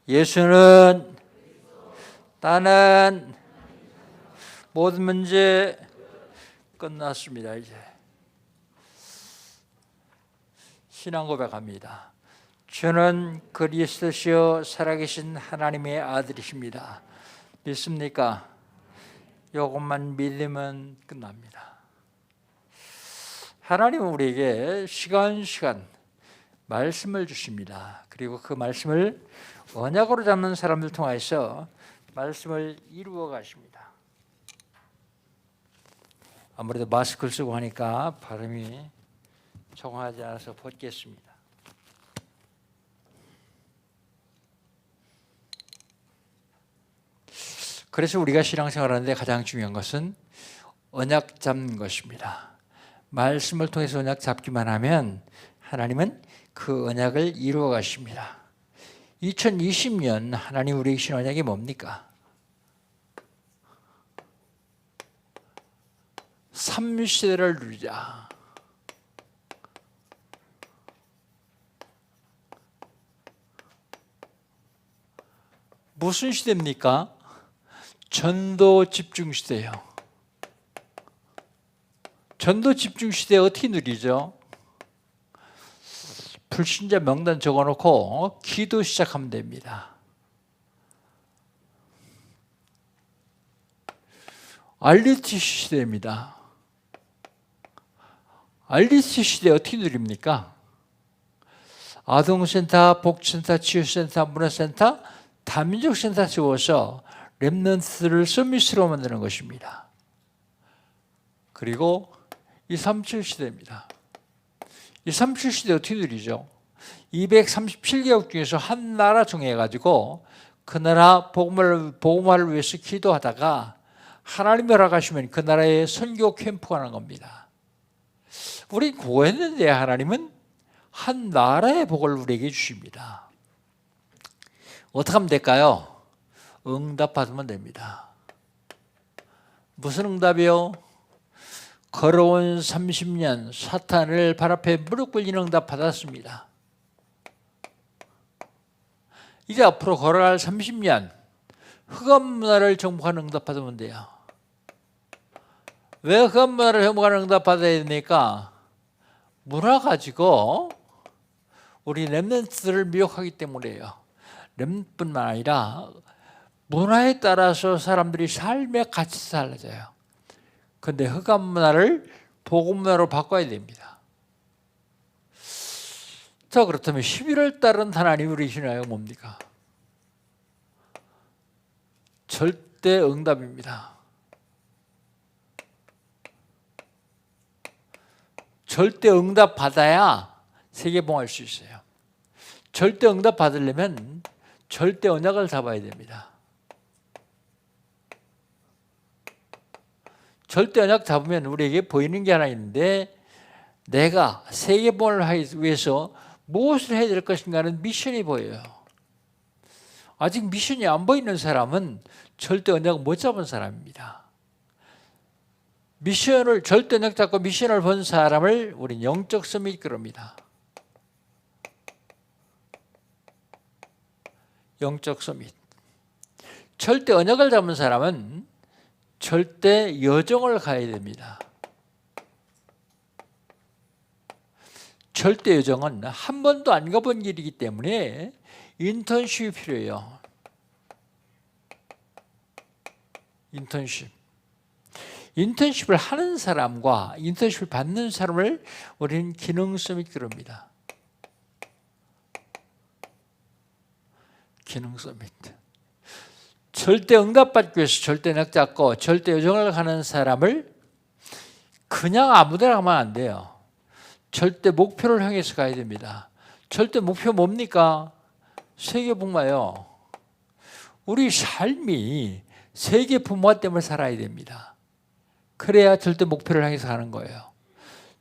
예수는 나는 모든 문제 끝났습니다. 이제 신앙 고백합니다. 주는 그리스도시요 살아계신 하나님의 아들이십니다. 믿습니까? 이것만 믿으면 끝납니다. 하나님은 우리에게 시간 말씀을 주십니다. 그리고 그 말씀을 언약으로 잡는 사람들 통해서 말씀을 이루어 가십니다. 아무래도 마스크를 쓰고 하니까 발음이 정확하지 않아서 벗겠습니다. 그래서 우리가 신앙생활하는데 가장 중요한 것은 언약 잡는 것입니다. 말씀을 통해서 언약 잡기만 하면 하나님은 그 언약을 이루어 가십니다. 2020년 하나님 우리에게 주신 언약이 뭡니까? 3시대를 누리자. 무슨 시대입니까? 전도 집중 시대예요. 전도 집중 시대 어떻게 누리죠? 불신자 명단 적어놓고 기도 시작하면 됩니다. RUTC 시대입니다. RUTC 시대 어떻게 누립니까? 아동센터, 복지센터, 치유센터, 문화센터, 다민족센터 세워서 렘넌트를 서밋으로 만드는 것입니다. 그리고 이 37 시대입니다. 이 37 시대 어떻게 누리죠? 237개국 중에서 한 나라 정해가지고 그 나라 복음화를 위해서 기도하다가 하나님이 허락하시면 그 나라에 선교 캠프가 하는 겁니다. 우리 구했는데 하나님은 한 나라의 복을 우리에게 주십니다. 어떻게 하면 될까요? 응답받으면 됩니다. 무슨 응답이요? 걸어온 30년 사탄을 발 앞에 무릎 꿇리는 응답 받았습니다. 이제 앞으로 걸어갈 30년 흑암 문화를 정복하는 응답 받으면 돼요. 왜 흑암 문화를 정복하는 응답 받아야 됩니까? 문화 가지고 우리 렘넌트들을 미혹하기 때문이에요. 렘넌트뿐만 아니라 문화에 따라서 사람들이 삶의 가치 달라져요. 그런데 흑암 문화를 복음 문화로 바꿔야 됩니다. 자, 그렇다면 11월 달은 하나님 우리 신앙이 뭡니까? 절대 응답입니다. 절대 응답 받아야 세계봉할 수 있어요. 절대 응답 받으려면 절대 언약을 잡아야 됩니다. 절대 언약 잡으면 우리에게 보이는 게 하나 있는데 내가 세계봉을 하기 위해서 무엇을 해야 될 것인가는 미션이 보여요. 아직 미션이 안 보이는 사람은 절대 언약을 못 잡은 사람입니다. 미션을 절대 언약 잡고 미션을 본 사람을 우리는 영적 섬이 이끌어옵니다. 영적 서밋. 절대 언약을 잡은 사람은 절대 여정을 가야 됩니다. 절대 여정은 한 번도 안 가본 길이기 때문에 인턴십이 필요해요. 인턴십을 하는 사람과 인턴십을 받는 사람을 우리는 기능성이 그럽니다. 기능 서밋. 절대 응답받기 위해서 절대 언약 잡고 절대 여정을 가는 사람을 그냥 아무데나 가면 안 돼요. 절대 목표를 향해서 가야 됩니다. 절대 목표 뭡니까? 세계복마요. 우리 삶이 세계 부모화 때문에 살아야 됩니다. 그래야 절대 목표를 향해서 가는 거예요.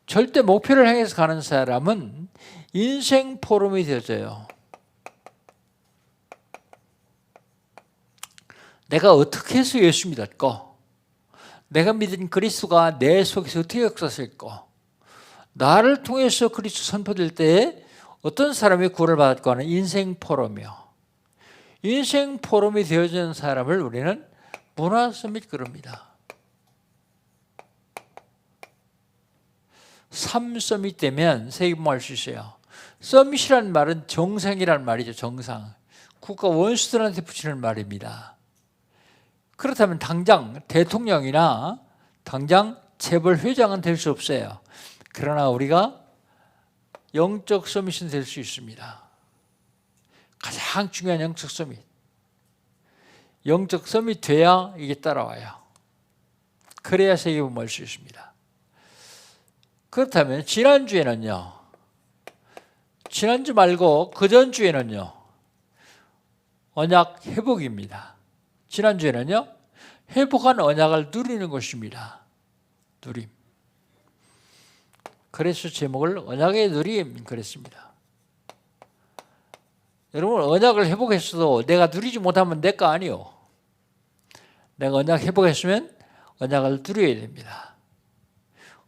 절대 목표를 향해서 가는 사람은 인생 포럼이 되어져요. 내가 어떻게 해서 예수 믿었고, 내가 믿은 그리스도가 내 속에서 어떻게 역사했고, 나를 통해서 그리스도 선포될 때에 어떤 사람이 구원을 받았고 하는 인생 포럼이요. 인생 포럼이 되어지는 사람을 우리는 문화 서밋 그럽니다. 삶 서밋 되면 세계봉할 수 있어요. 서밋이란 말은 정상이란 말이죠. 정상. 국가 원수들한테 붙이는 말입니다. 그렇다면 당장 대통령이나 당장 재벌 회장은 될 수 없어요. 그러나 우리가 영적 서밋은 될 수 있습니다. 가장 중요한 영적 서밋. 영적 서밋 돼야 이게 따라와요. 그래야 세계봉할 수 있습니다. 그렇다면 지난주에는요. 지난주 말고 그 전주에는요. 언약 회복입니다. 지난주에는요. 회복한 언약을 누리는 것입니다. 누림. 그래서 제목을 언약의 누림 그랬습니다. 여러분 언약을 회복했어도 내가 누리지 못하면 내 거 아니요. 내가 언약 회복했으면 언약을 누려야 됩니다.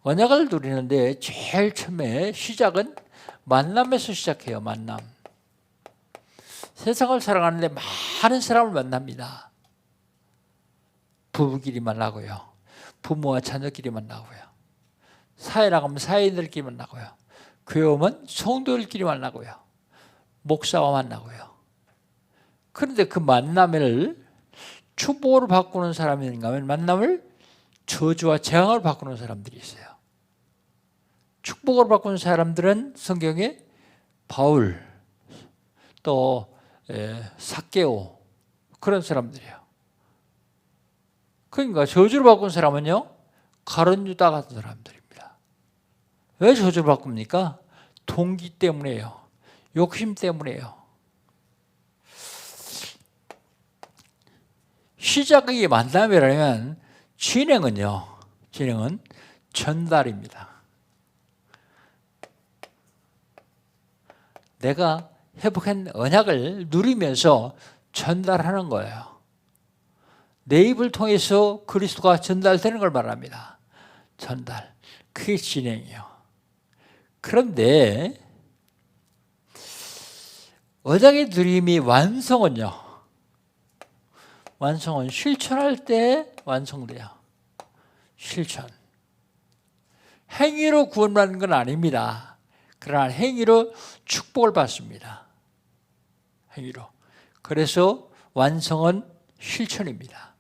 언약을 누리는데 제일 처음에 시작은 만남에서 시작해요. 만남. 세상을 살아가는데 많은 사람을 만납니다. 부부끼리 만나고요. 부모와 자녀끼리 만나고요. 사회 나가면 사회인들끼리 만나고요. 교회 오면 성도들끼리 만나고요. 목사와 만나고요. 그런데 그 만남을 축복으로 바꾸는 사람인가 하면 만남을 저주와 재앙을 바꾸는 사람들이 있어요. 축복으로 바꾸는 사람들은 성경에 바울 또 삭개오 그런 사람들이에요. 그러니까 저주를 바꾼 사람은요. 가룟 유다 같은 사람들입니다. 왜 저주를 바꿉니까? 동기 때문에요. 욕심 때문에요. 시작이 만남이라면 진행은 전달입니다. 내가 회복한 언약을 누리면서 전달하는 거예요. 내 입을 통해서 그리스도가 전달되는 걸 말합니다. 전달. 그게 진행이에요. 그런데 언약의 누림이 완성은 실천할 때 완성돼요. 실천. 행위로 구원받는 건 아닙니다. 그러나 행위로 축복을 받습니다. 행위로. 그래서 완성은 실천입니다.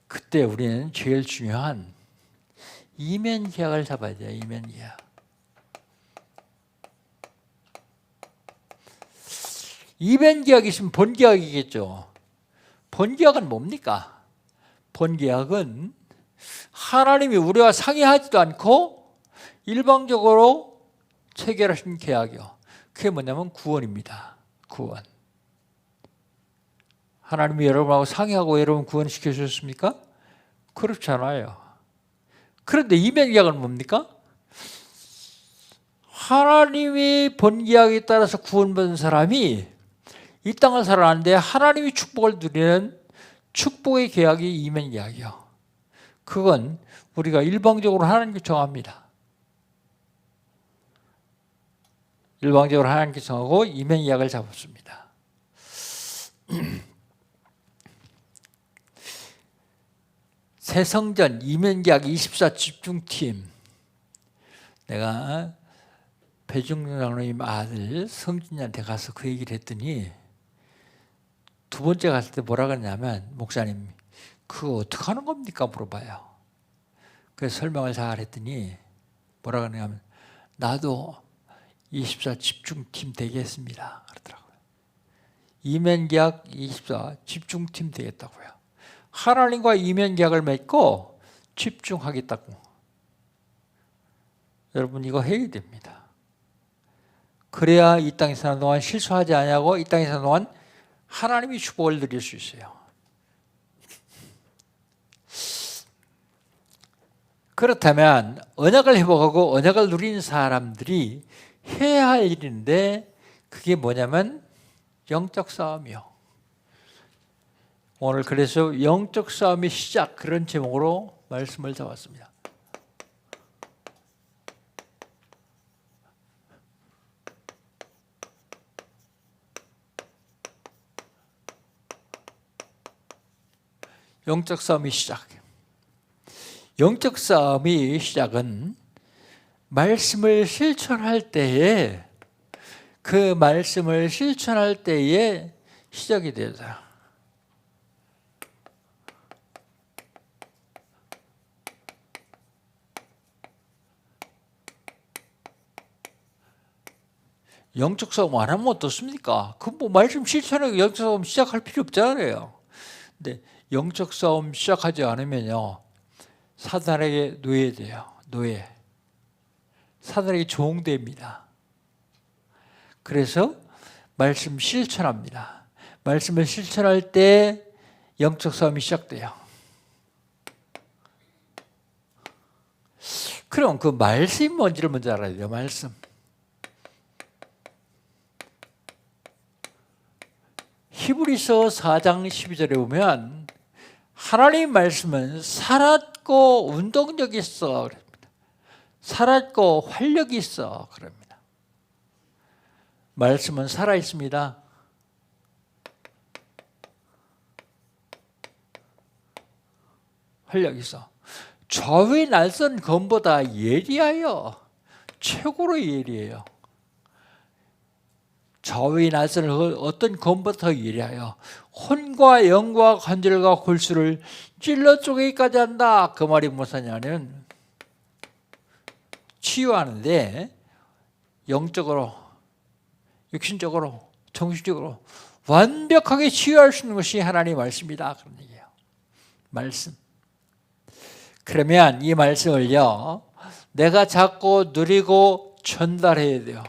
그때 우리는 제일 중요한 이면 계약을 잡아야 돼요. 이면 계약. 이면 계약이 있으면 본 계약이겠죠. 본 계약은 뭡니까? 본 계약은 하나님이 우리와 상의하지도 않고 일방적으로 체결하신 계약이요. 그게 뭐냐면 구원입니다. 구원. 하나님이 여러분하고 상의하고 여러분 구원시켜 주셨습니까? 그렇지 않아요. 그런데 이면 계약은 뭡니까? 하나님이 본 계약에 따라서 구원받은 사람이 이 땅을 살아가는데 하나님이 축복을 누리는 축복의 계약이 이면 계약이요. 그건 우리가 일방적으로 하나님께 정합니다. 일방적으로 하나님께 정하고 이면 계약을 잡았습니다. 새성전 이면 계약 24 집중팀. 내가 배중룡 장로님 아들 성진이한테 가서 그 얘기를 했더니 두 번째 갔을 때 뭐라 그러냐면 목사님 그거 어떻게 하는 겁니까? 물어봐요. 그래서 설명을 잘 했더니 뭐라 그러냐면 나도 24 집중팀 되겠습니다. 그러더라고요. 이면계약 24 집중팀 되겠다고요. 하나님과 이면계약을 맺고 집중하겠다고. 여러분 이거 해야 됩니다. 그래야 이 땅에 사는 동안 실수하지 않냐고 이 땅에 사는 동안 하나님이 축복을 누릴 수 있어요. 그렇다면 언약을 회복하고 언약을 누리는 사람들이 해야 할 일인데 그게 뭐냐면 영적 싸움이요. 오늘 그래서 영적 싸움의 시작 그런 제목으로 말씀을 잡았습니다. 영적 싸움이 시작해요. 영적 싸움이 시작은 말씀을 실천할 때에 그 말씀을 실천할 때에 시작이 되죠. 영적 싸움 안 하면 어떻습니까? 그 뭐 말씀 실천하고 영적 싸움 시작할 필요 없잖아요. 근데 영적 싸움 시작하지 않으면요, 사단에게 노예돼요. 노예. 사단에게 종됩니다. 그래서 말씀 실천합니다. 말씀을 실천할 때 영적 싸움이 시작돼요. 그럼 그 말씀이 뭔지를 먼저 알아야 돼요. 말씀. 히브리서 4장 12절에 보면 하나님 말씀은 살았고 운동력이 있어 그럽니다. 살았고 활력이 있어 그럽니다. 말씀은 살아 있습니다. 활력이 있어. 좌우의 날선 검보다 예리하여 최고로 예리해요. 좌우의 날선을 어떤 검보다 더 예리하여 혼과 영과 관절과 골수를 찔러 쪼개기까지 한다. 그 말이 무엇이냐면 치유하는데 영적으로, 육신적으로, 정신적으로 완벽하게 치유할 수 있는 것이 하나님의 말씀이다. 그런 얘기예요. 말씀. 그러면 이 말씀을요, 내가 잡고 누리고 전달해야 돼요.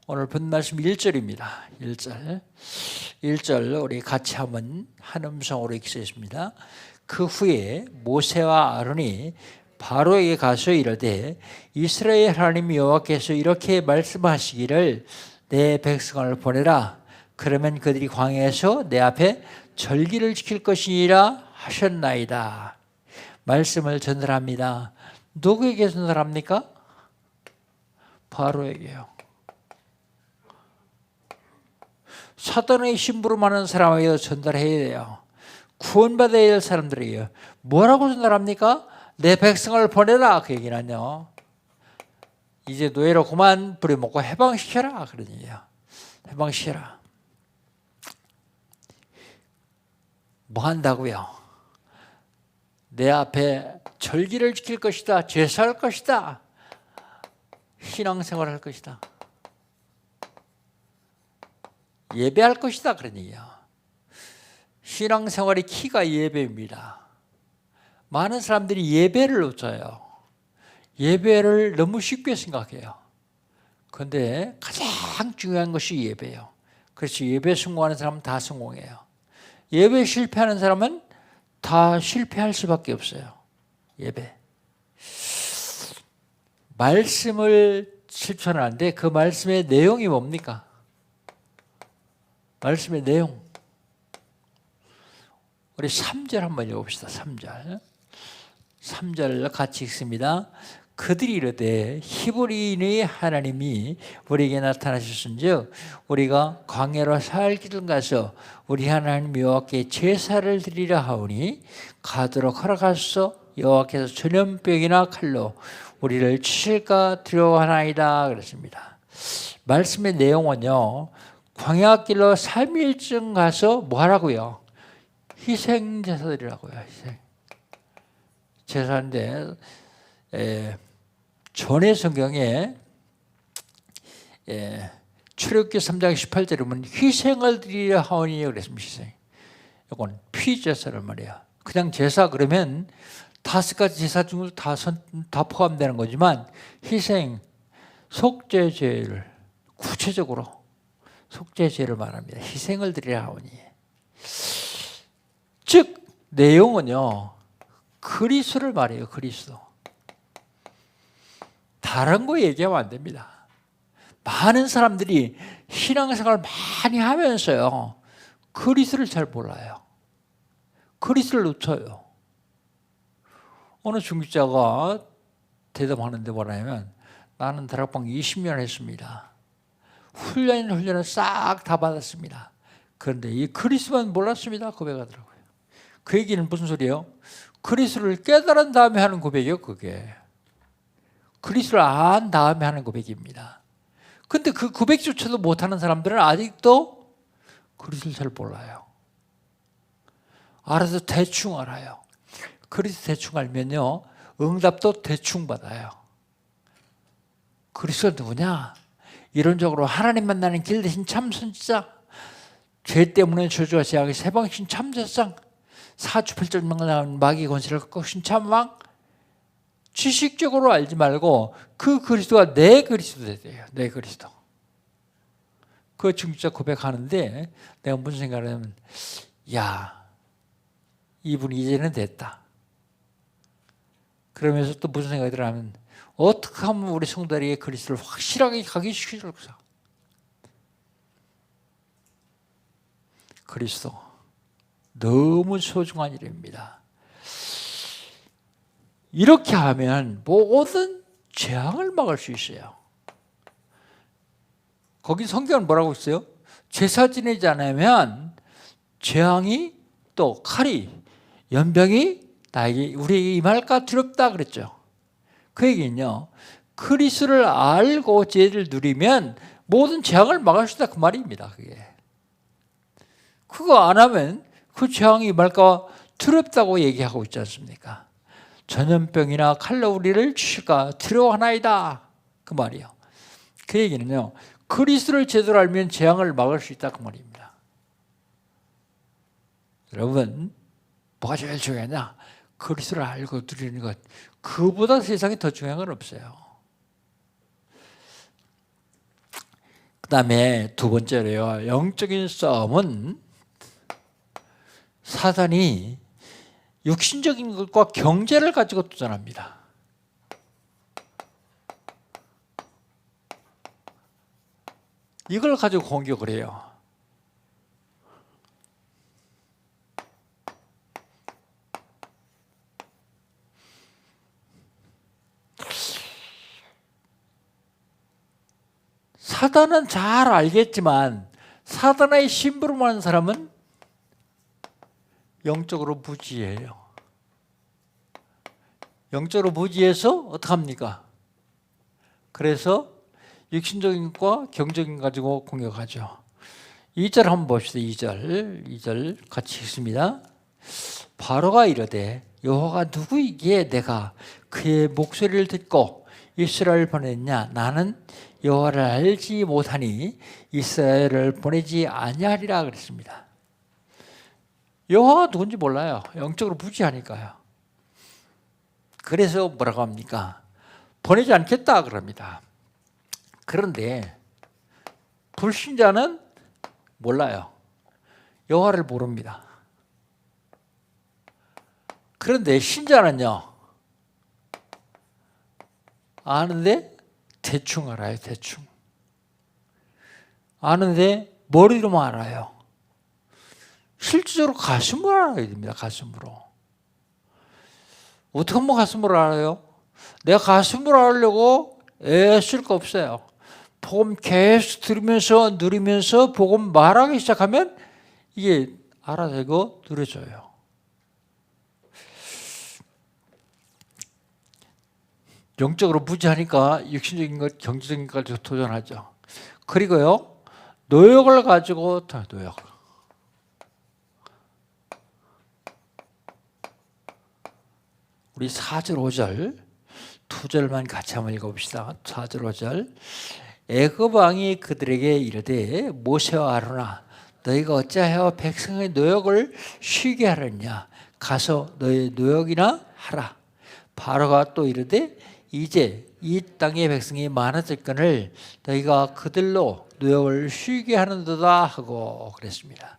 오늘 본 말씀 1절입니다. 1절 우리 같이 한번 한 음성으로 읽겠습니다. 그 후에 모세와 아론이 바로에게 가서 이르되 이스라엘 하나님 여호와께서 이렇게 말씀하시기를 내 백성을 보내라. 그러면 그들이 광야에서 내 앞에 절기를 지킬 것이니라 하셨나이다. 말씀을 전달합니다. 누구에게 전달합니까? 바로에게요. 사단의 심부름하는 사람에게 전달해야 돼요. 구원받아야 될 사람들이에요. 뭐라고 전달합니까? 내 백성을 보내라. 그 얘기는요, 이제 노예로 그만 부려먹고 해방시켜라. 그런 얘기예요. 해방시켜라. 뭐 한다고요? 내 앞에 절기를 지킬 것이다. 제사할 것이다. 신앙생활할 것이다. 예배할 것이다. 그런 얘기야. 신앙생활의 키가 예배입니다. 많은 사람들이 예배를 놓쳐요. 예배를 너무 쉽게 생각해요. 그런데 가장 중요한 것이 예배예요. 그래서 예배 성공하는 사람은 다 성공해요. 예배 실패하는 사람은 다 실패할 수밖에 없어요. 예배. 말씀을 실천하는데 그 말씀의 내용이 뭡니까? 말씀의 내용. 우리 3절 한번 읽어봅시다. 3절 같이 읽습니다. 그들이 이르되 히브리인의 하나님이 우리에게 나타나셨은즉 우리가 광야로 살기를 가서 우리 하나님 여호와께 제사를 드리려 하오니 가도록 허락하소서. 여호와께서 전염병이나 칼로 우리를 치실까 두려워하나이다. 그랬습니다. 말씀의 내용은요, 광야길로 3일쯤 가서 뭐 하라고요? 희생제사드리라고요. 희생. 제사인데 전의 성경에 출애굽기 3장 18절에 보면 희생을 드리려 하오니 그랬습니다. 희생. 이건 피제사를 말이야. 그냥 제사 그러면 5가지 제사 중에 다 포함되는 거지만 희생, 속죄제를 구체적으로 속죄제를 말합니다. 희생을 드리려 하오니. 즉 내용은요, 그리스도를 말해요. 그리스도. 다른 거 얘기하면 안 됩니다. 많은 사람들이 신앙생활을 많이 하면서요, 그리스도를 잘 몰라요. 그리스도를 놓쳐요. 어느 중직자가 대답하는데 뭐라냐면, 나는 다락방 20년 했습니다. 훈련을 싹 다 받았습니다. 그런데 이 그리스도만 몰랐습니다. 고백하더라고요. 그 얘기는 무슨 소리예요? 그리스도를 깨달은 다음에 하는 고백이에요. 그게 그리스도를 안 다음에 하는 고백입니다. 근데 그 고백조차도 못하는 사람들은 아직도 그리스도를 잘 몰라요. 알아서 대충 알아요. 그리스도 대충 알면요, 응답도 대충 받아요. 그리스도가 누구냐? 이론적으로 하나님 만나는 길 대신 참 선지자, 죄 때문에 저주와 제약의 세방신 참제상, 사주팔절만 나온 마귀 권세를 갖고 신 참왕. 지식적으로 알지 말고 그 그리스도가 내 그리스도 돼요. 내 그리스도. 그 중직자 고백하는데 내가 무슨 생각을 하냐면, 야, 이분이 이제는 됐다. 그러면서 또 무슨 생각이 들어하면, 어떻게 하면 우리 성도들에게 그리스도를 확실하게 각인시켜줄까? 그리스도 너무 소중한 일입니다. 이렇게 하면 모든 재앙을 막을 수 있어요. 거기 성경은 뭐라고 있어요? 제사 지내지 않으면 재앙이 또 칼이 연병이 나에게 우리에게 임할까 두렵다 그랬죠. 그 얘기는요, 그리스도를 알고 죄를 누리면 모든 재앙을 막을 수 있다 그 말입니다. 그게 그거 안 하면 그 재앙이 임할까 두렵다고 얘기하고 있지 않습니까? 전염병이나 칼로 우리를 주실까 두려워하나이다 그 말이에요. 그 얘기는요, 그리스도를 제대로 알면 재앙을 막을 수 있다 그 말입니다. 여러분, 뭐가 제일 중요하냐? 그리스도를 알고 누리는 것, 그보다 세상에 더 중요한 건 없어요. 그 다음에 두 번째로요, 영적인 싸움은 사단이 육신적인 것과 경제를 가지고 도전합니다. 이걸 가지고 공격을 해요. 사단은 잘 알겠지만 사단의 심부름하는 사람은 영적으로 무지해요. 영적으로 무지해서 어떡합니까? 그래서 육신적인 것과 경적인 가지고 공격하죠. 2절 한번 봅시다. 2절 같이 읽습니다. 바로가 이르되 여호와가 누구이기에 내가 그의 목소리를 듣고 이스라엘을 보냈냐? 나는 여호와를 알지 못하니 이스라엘을 보내지 아니하리라 그랬습니다. 여호와가 누군지 몰라요. 영적으로 무지하니까요. 그래서 뭐라고 합니까? 보내지 않겠다 그럽니다. 그런데 불신자는 몰라요. 여호와를 모릅니다. 그런데 신자는요, 아는데 대충 알아요. 대충 아는데 머리로만 알아요. 실질적으로 가슴으로 알아야 됩니다. 가슴으로. 어떻게 하면 가슴으로 알아요? 내가 가슴으로 알려고 애쓸 거 없어요. 복음 계속 들으면서 누리면서 복음 말하기 시작하면 이게 알아내고 누려져요. 영적으로 무지하니까 육신적인 것, 경제적인 것 가지고 도전하죠. 그리고요, 노역을 가지고 노역. 우리 4절 5절 두 절만 같이 한번 읽어봅시다. 4절 5절. 애굽 왕이 그들에게 이르되 모세와 아론아 너희가 어찌하여 백성의 노역을 쉬게 하느냐? 가서 너희 노역이나 하라. 바로가 또 이르되 이제 이 땅의 백성이 많아졌거늘 너희가 그들로 노역을 쉬게 하는도다 하고 그랬습니다.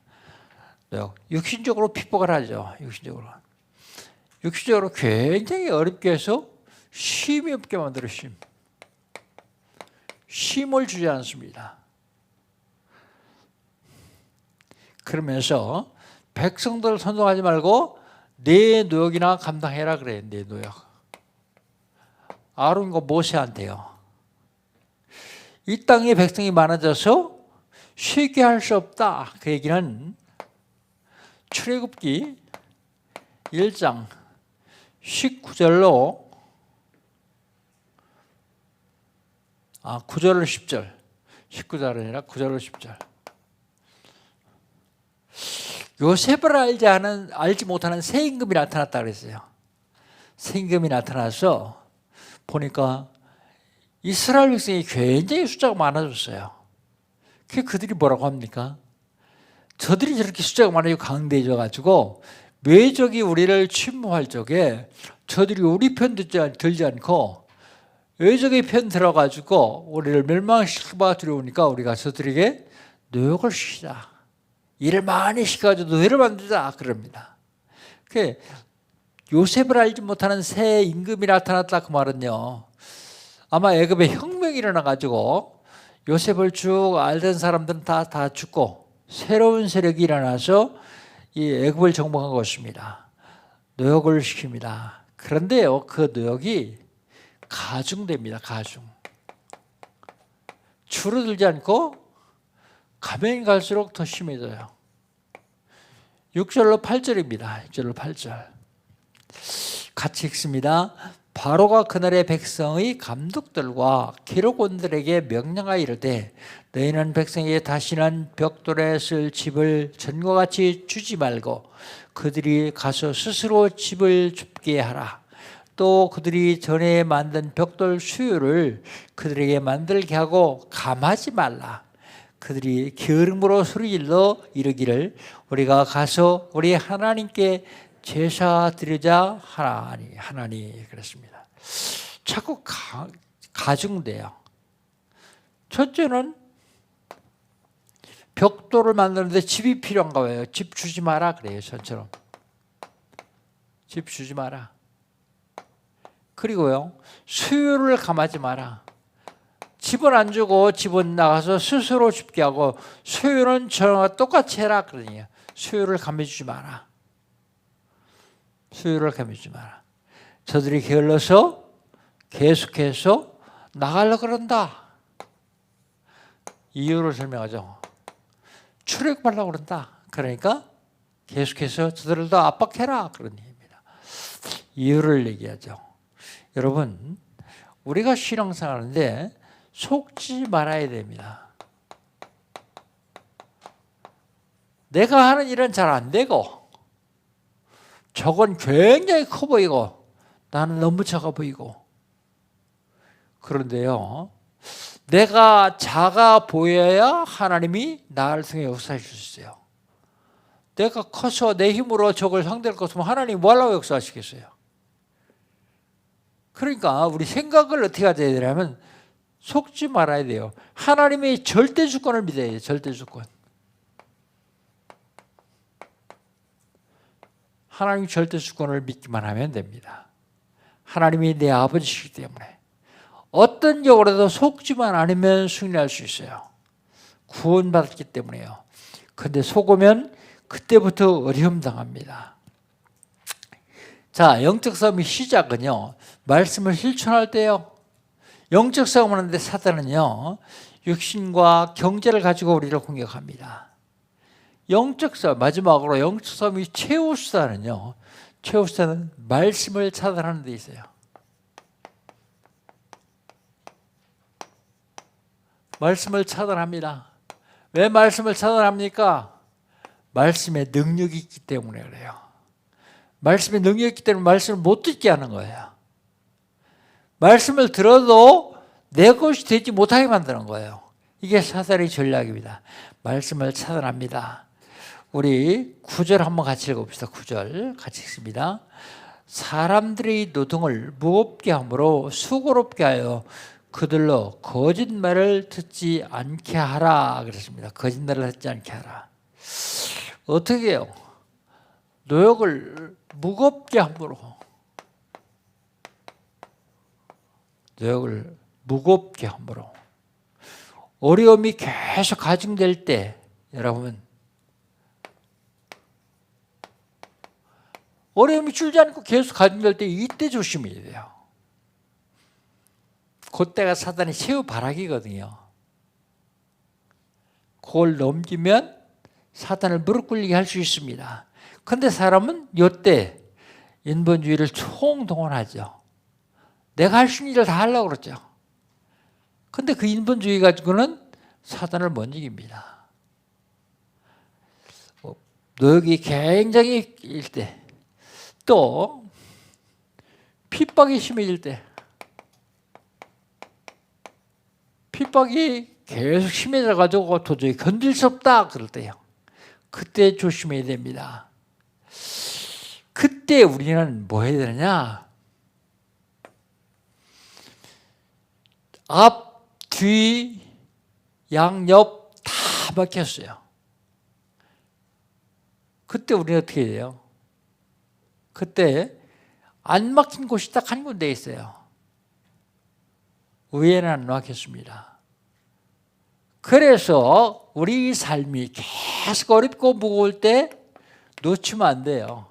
노역. 육신적으로 핍박을 하죠. 육신적으로 굉장히 어렵게 해서 쉼이 없게 만들어 쉼을 주지 않습니다. 그러면서 백성들을 선동하지 말고 내 노역이나 감당해라 그래요. 내 노역. 아론과 모세한테요. 이 땅에 백성이 많아져서 쉬게 할 수 없다. 그 얘기는 출애굽기 1장 19절로 9절로 10절 19절이 아니라 9절로 10절 요셉을 알지 못하는 새 임금이 나타났다 그랬어요. 새 임금이 나타나서 보니까 이스라엘 백성이 굉장히 숫자가 많아졌어요. 그들이 뭐라고 합니까? 저들이 저렇게 숫자가 많아지고 강대해져 가지고 외적이 우리를 침몰할 적에 저들이 우리 편 들지 않고 외적의 편 들어가지고 우리를 멸망시키고 두려우니까 우리가 저들에게 노역을 시키자. 일을 많이 시켜가지고 노예를 만들자 그럽니다. 요셉을 알지 못하는 새 임금이 나타났다 그 말은요. 아마 애굽에 혁명이 일어나가지고 요셉을 쭉 알던 사람들은 다 죽고 새로운 세력이 일어나서 이 애굽을 정복한 것입니다. 노역을 시킵니다. 그런데요, 그 노역이 가중됩니다. 가중. 줄어들지 않고 가면 갈수록 더 심해져요. 6절로 8절입니다. 6절로 8절. 같이 읽습니다. 바로가 그날의 백성의 감독들과 기록원들에게 명령하여 이르되 너희는 백성에게 다시는 벽돌에 쓸 집을 전과 같이 주지 말고 그들이 가서 스스로 집을 줍게 하라. 또 그들이 전에 만든 벽돌 수요를 그들에게 만들게 하고 감하지 말라. 그들이 게으름으로 소리질러 이르기를 우리가 가서 우리 하나님께 제사 드리자 하나니 그랬습니다. 자꾸 가중돼요. 첫째는 벽돌을 만드는데 집이 필요한가 봐요. 집 주지 마라 그래요. 전처럼 집 주지 마라. 그리고요, 수요를 감하지 마라. 집은 안 주고 집은 나가서 스스로 줍게 하고 수요는 저와 똑같이 해라 그러니요. 수요를 감해주지 마라. 수요를 감해주지 마라. 저들이 게을러서 계속해서 나가려고 그런다. 이유를 설명하죠. 출애굽하려고 그런다. 그러니까 계속해서 저들을 더 압박해라 그런 얘기입니다. 이유를 얘기하죠. 여러분, 우리가 신앙생활하는데 속지 말아야 됩니다. 내가 하는 일은 잘 안 되고 저건 굉장히 커 보이고 나는 너무 작아 보이고 그런데요, 내가 작아 보여야 하나님이 나를 통해 역사해 줄 수 있어요. 내가 커서 내 힘으로 저걸 상대할 것 같으면 하나님이 뭐 하려고 역사하시겠어요? 그러니까 우리 생각을 어떻게 해야 되냐면 속지 말아야 돼요. 하나님의 절대 주권을 믿어야 돼요. 절대 주권. 하나님의 절대 주권을 믿기만 하면 됩니다. 하나님이 내 아버지시기 때문에 어떤 경우라도 속지만 않으면 승리할 수 있어요. 구원받았기 때문에요. 그런데 속으면 그때부터 어려움 당합니다. 자, 영적 싸움의 시작은요, 말씀을 실천할 때요. 영적 싸움을 하는데 사단은요, 육신과 경제를 가지고 우리를 공격합니다. 영적 싸움, 마지막으로 영적 싸움의 최후 수단은요, 최후 수단은 말씀을 차단하는 데 있어요. 말씀을 차단합니다. 왜 말씀을 차단합니까? 말씀에 능력이 있기 때문에 그래요. 말씀에 능력이 있기 때문에 말씀을 못 듣게 하는 거예요. 말씀을 들어도 내 것이 되지 못하게 만드는 거예요. 이게 사단의 전략입니다. 말씀을 차단합니다. 우리 9절 한번 같이 읽어봅시다. 9절 같이 읽습니다. 사람들의 노동을 무겁게 함으로 수고롭게 하여 그들로 거짓말을 듣지 않게 하라 그랬습니다. 거짓말을 듣지 않게 하라. 어떻게 해요? 노역을 무겁게 함으로, 노역을 무겁게 함으로, 어려움이 계속 가중될 때, 여러분, 어려움이 줄지 않고 계속 가중될 때 이때 조심해야 돼요. 그때가 사단의 최후 발악이거든요. 그걸 넘기면 사단을 무릎 꿇리게 할 수 있습니다. 그런데 사람은 이때 인본주의를 총동원하죠. 내가 할 수 있는 일을 다 하려고 그러죠. 그런데 그 인본주의 가지고는 사단을 못 이깁니다. 노역이 굉장히 일 때, 또 핍박이 심해질 때, 핍박이 계속 심해져가지고 도저히 견딜 수 없다 그럴 때요. 그때 조심해야 됩니다. 그때 우리는 뭐 해야 되느냐? 앞, 뒤, 양옆 다 막혔어요. 그때 우리는 어떻게 해야 돼요? 그때 안 막힌 곳이 딱 한 군데 있어요. 의외는 안 막혔습니다. 그래서 우리 삶이 계속 어렵고 무거울 때 놓치면 안 돼요.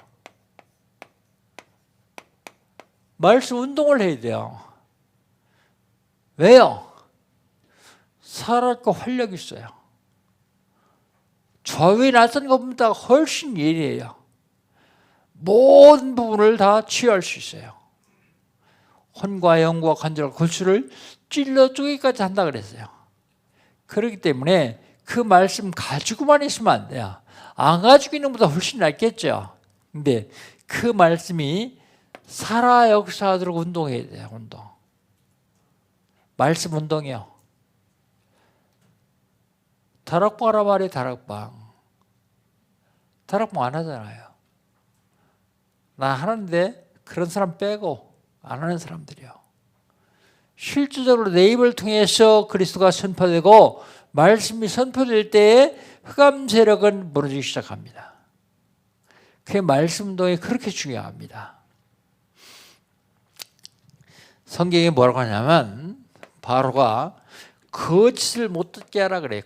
말씀 운동을 해야 돼요. 왜요? 살아있고 활력이 있어요. 좌우에 낯선 것보다 훨씬 예리해요. 모든 부분을 다 치유할 수 있어요. 혼과 영과 관절과 골수를 찔러 쪼개기까지 한다 그랬어요. 그렇기 때문에 그 말씀 가지고만 있으면 안 돼요. 안 가지고 있는 것보다 훨씬 낫겠죠. 근데 그 말씀이 살아 역사하도록 운동해야 돼요. 운동. 말씀 운동이요. 다락방 하라 말이에요. 다락방. 다락방 안 하잖아요. 나 하는데 그런 사람 빼고 안 하는 사람들이요. 실질적으로 내 입을 통해서 그리스도가 선포되고 말씀이 선포될 때에 흑암 세력은 무너지기 시작합니다. 그 말씀 운동이 그렇게 중요합니다. 성경에 뭐라고 하냐면 바로가 거짓을 못 듣게 하라 그래요.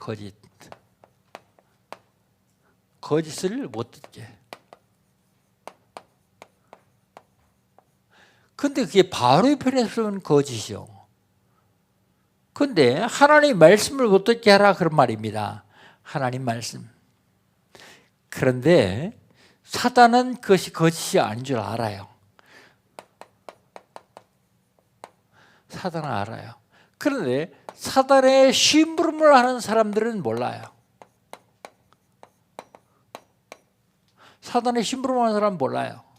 거짓을 못 듣게. 근데 그게 바로의 편에서는 거짓이요. 근데 하나님 말씀을 못 듣게 하라 그런 말입니다. 하나님 말씀. 그런데 사단은 그것이 거짓이 아닌 줄 알아요. 사단은 알아요. 그런데 사단의 심부름을 하는 사람들은 몰라요. 사단의 심부름을 하는 사람은 몰라요.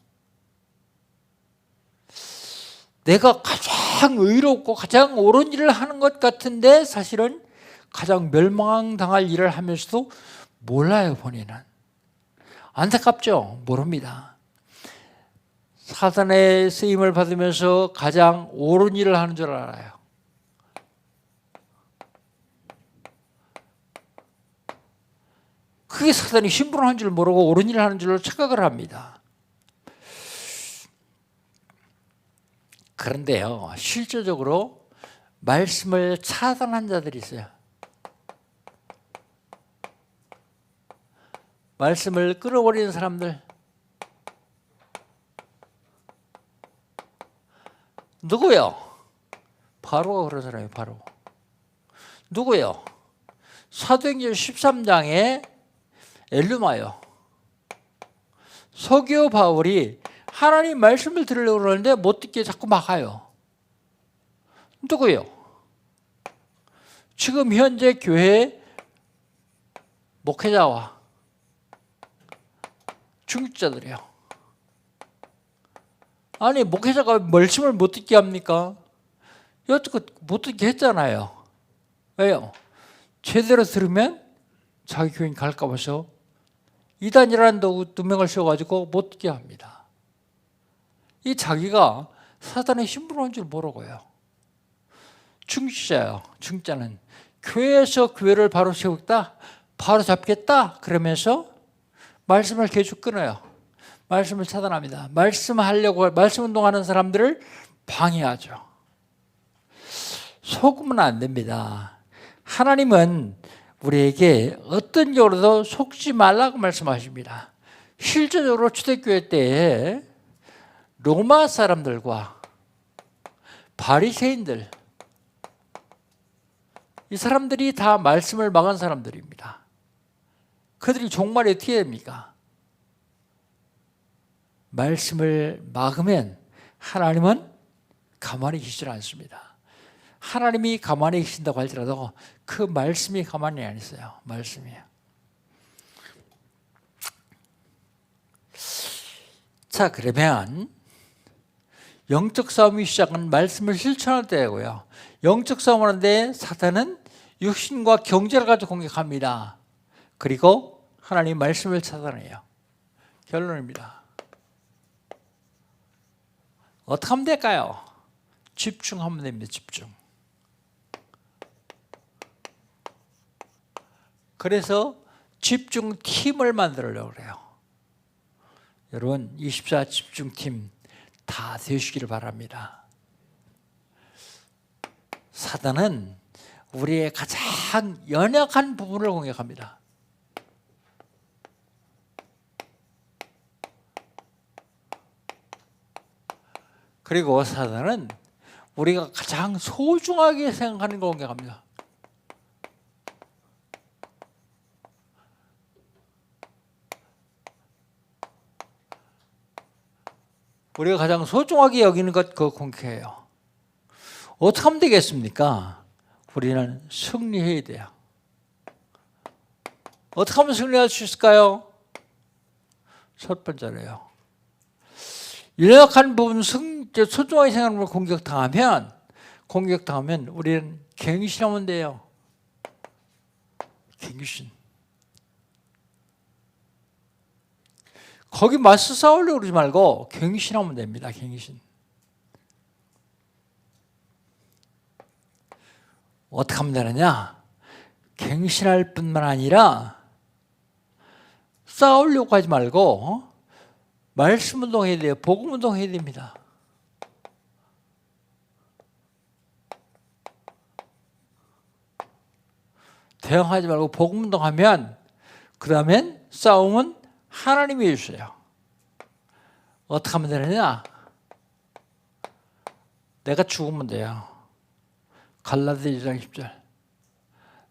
내가 가장 의롭고 가장 옳은 일을 하는 것 같은데 사실은 가장 멸망당할 일을 하면서도 몰라요. 본인은. 안타깝죠? 모릅니다. 사단의 쓰임을 받으면서 가장 옳은 일을 하는 줄 알아요. 그게 사단이 심부름한 줄 모르고 옳은 일을 하는 줄로 착각을 합니다. 그런데요, 실제적으로 말씀을 차단한 자들이 있어요. 말씀을 끌어버리는 사람들. 누구요? 바로가 그런 사람이에요. 바로. 누구요? 사도행전 13장에 엘루마요. 서기오 바울이 하나님 말씀을 들으려고 그러는데 못 듣게 자꾸 막아요. 누구요? 지금 현재 교회 목회자와 중직자들이요. 아니 목회자가 말씀을 못 듣게 합니까? 여태껏 못 듣게 했잖아요. 왜요? 제대로 들으면 자기 교인 갈까 봐서 이단이라는 두 명을 씌워가지고 못 듣게 합니다. 이 자기가 사단의 심부름한 줄 모르고요. 중직자예요. 중직자는 교회에서 교회를 바로 세우겠다, 바로 잡겠다 그러면서 말씀을 계속 끊어요. 말씀을 차단합니다. 말씀하려고 말씀 운동하는 사람들을 방해하죠. 속으면 안 됩니다. 하나님은 우리에게 어떤 경우로도 속지 말라고 말씀하십니다. 실제적으로 초대교회 때에 로마 사람들과 바리새인들, 이 사람들이 다 말씀을 막은 사람들입니다. 그들이 종말이 어떻게 됩니까? 말씀을 막으면 하나님은 가만히 계시지 않습니다. 하나님이 가만히 계신다고 할지라도 그 말씀이 가만히 안 있어요. 말씀이에요. 자, 그러면 영적 싸움이 시작은 말씀을 실천할 때고요. 영적 싸움을 하는데 사탄은 육신과 경제를 가지고 공격합니다. 그리고 하나님 말씀을 차단해요. 결론입니다. 어떻게 하면 될까요? 집중하면 됩니다. 집중. 그래서 집중팀을 만들려고 그래요. 여러분 24 집중팀 다 되시기를 바랍니다. 사단은 우리의 가장 연약한 부분을 공격합니다. 그리고 사단은 우리가 가장 소중하게 생각하는 걸 공격합니다. 우리가 가장 소중하게 여기는 것 그거 공격해요. 어떻게 하면 되겠습니까? 우리는 승리해야 돼요. 어떻게 하면 승리할 수 있을까요? 첫 번째로요. 연약한 부분 소중하게 생각하는 걸 공격당하면 우리는 갱신하면 돼요. 갱신. 거기 맞서 싸우려고 그러지 말고 갱신하면 됩니다. 갱신. 어떻게 하면 되느냐? 갱신할 뿐만 아니라 싸우려고 하지 말고 말씀 운동해야 돼요. 복음 운동해야 됩니다. 대응하지 말고 복음 운동하면 그 다음엔 싸움은 하나님이 해주세요. 어떻게 하면 되느냐? 내가 죽으면 돼요. 갈라디아 2장 10절.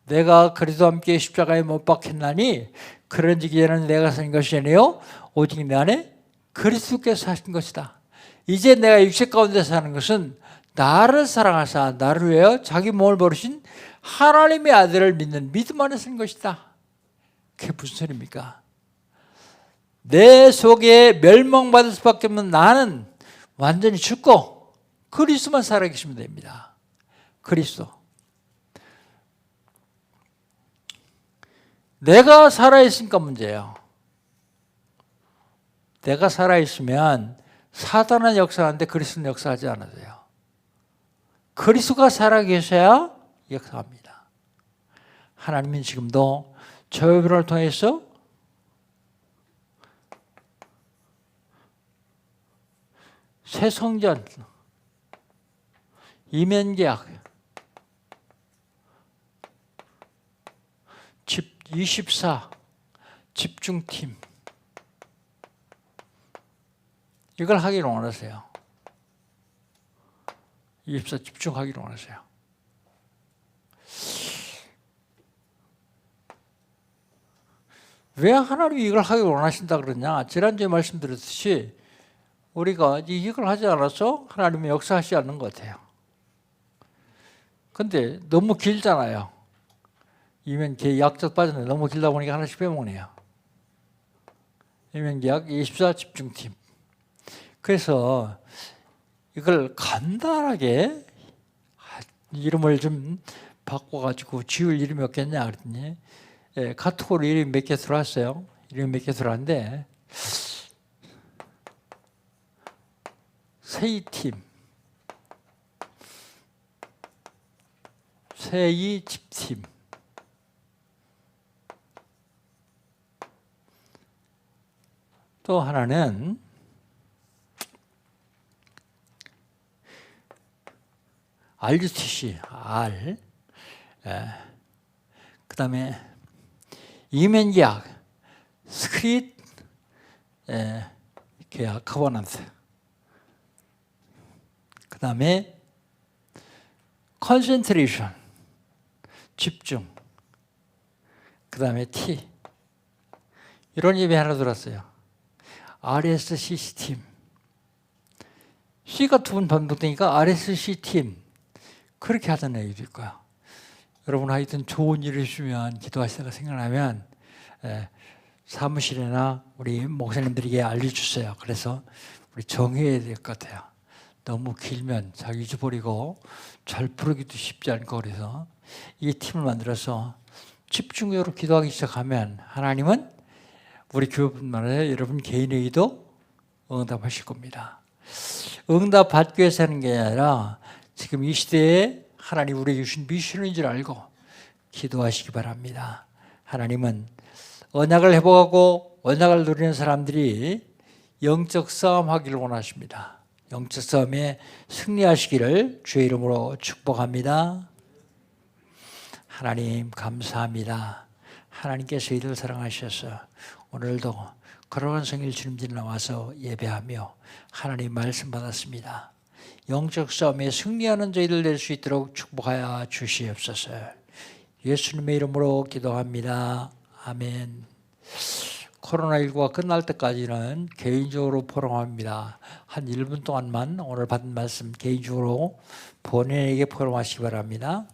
내가 그리스도와 함께 십자가에 못 박혔나니 그런즉 이제는 내가 산 것이 아니요 오직 내 안에 그리스도께서 사신 것이다. 이제 내가 육체 가운데 사는 것은 나를 사랑하사 나를 위하여 자기 몸을 버리신 하나님의 아들을 믿는 믿음 안에 산 것이다. 그게 무슨 소리입니까? 내 속에 멸망받을 수밖에 없는 나는 완전히 죽고 그리스도만 살아계시면 됩니다. 그리스도. 내가 살아있으니까 문제예요. 내가 살아있으면 사단은 역사하는데 그리스도는 역사하지 않아도요. 그리스도가 살아계셔야 역사합니다. 하나님은 지금도 저여러분을 통해서 새 성전, 이면계약, 24 집중팀 이걸 하기를 원하세요. 24 집중하기를 원하세요. 왜 하나님이 이걸 하기를 원하신다 그러냐? 지난주에 말씀드렸듯이 우리가 이걸 하지 않아서 하나님이 역사하시지 않는 것 같아요. 근데 너무 길잖아요. 이면 계약적 빠졌는데 너무 길다 보니까 하나씩 빼먹네요. 이면 계약 24 집중팀. 그래서 이걸 간단하게 이름을 좀 바꿔가지고 지을 이름이 없겠냐 그랬더니 카톡으로 이름이 몇 개 들어왔어요. 이름이 몇 개 들어왔는데 세이팀, 세이 집팀, 또 하나는 RUTC, R, 그 다음에 이면계약, 스크릿, 계약, 커버넌트, 그 다음에 컨센트레이션, 집중, 그 다음에 T, 이런 예배 하나 들었어요. RSCC 팀. C가 두 번 반복되니까 RSC 팀. 그렇게 하던 애들일 거야. 여러분 하여튼 좋은 일을 주면 기도하시다가 생각나면 사무실이나 우리 목사님들에게 알려주세요. 그래서 우리 정해야 될 것 같아요. 너무 길면 자기 잊어버리고 잘 부르기도 쉽지 않고 그래서 이 팀을 만들어서 집중적으로 기도하기 시작하면 하나님은 우리 교회뿐만 아니라 여러분 개인에게도 응답하실 겁니다. 응답 받기 위해서 하는 게 아니라 지금 이 시대에 하나님 우리에게 주신 미션인 줄 알고 기도하시기 바랍니다. 하나님은 언약을 회복하고 언약을 누리는 사람들이 영적 싸움하기를 원하십니다. 영적 싸움에 승리하시기를 주의 이름으로 축복합니다. 하나님 감사합니다. 하나님께서 이들 사랑하셔서 오늘도 거룩한 성일 주님들 나와서 예배하며 하나님 말씀 받았습니다. 영적 싸움에 승리하는 저희들 될 수 있도록 축복하여 주시옵소서. 예수님의 이름으로 기도합니다. 아멘. 코로나19가 끝날 때까지는 개인적으로 포럼합니다. 한 1분 동안만 오늘 받은 말씀 개인적으로 본인에게 포럼하시기 바랍니다.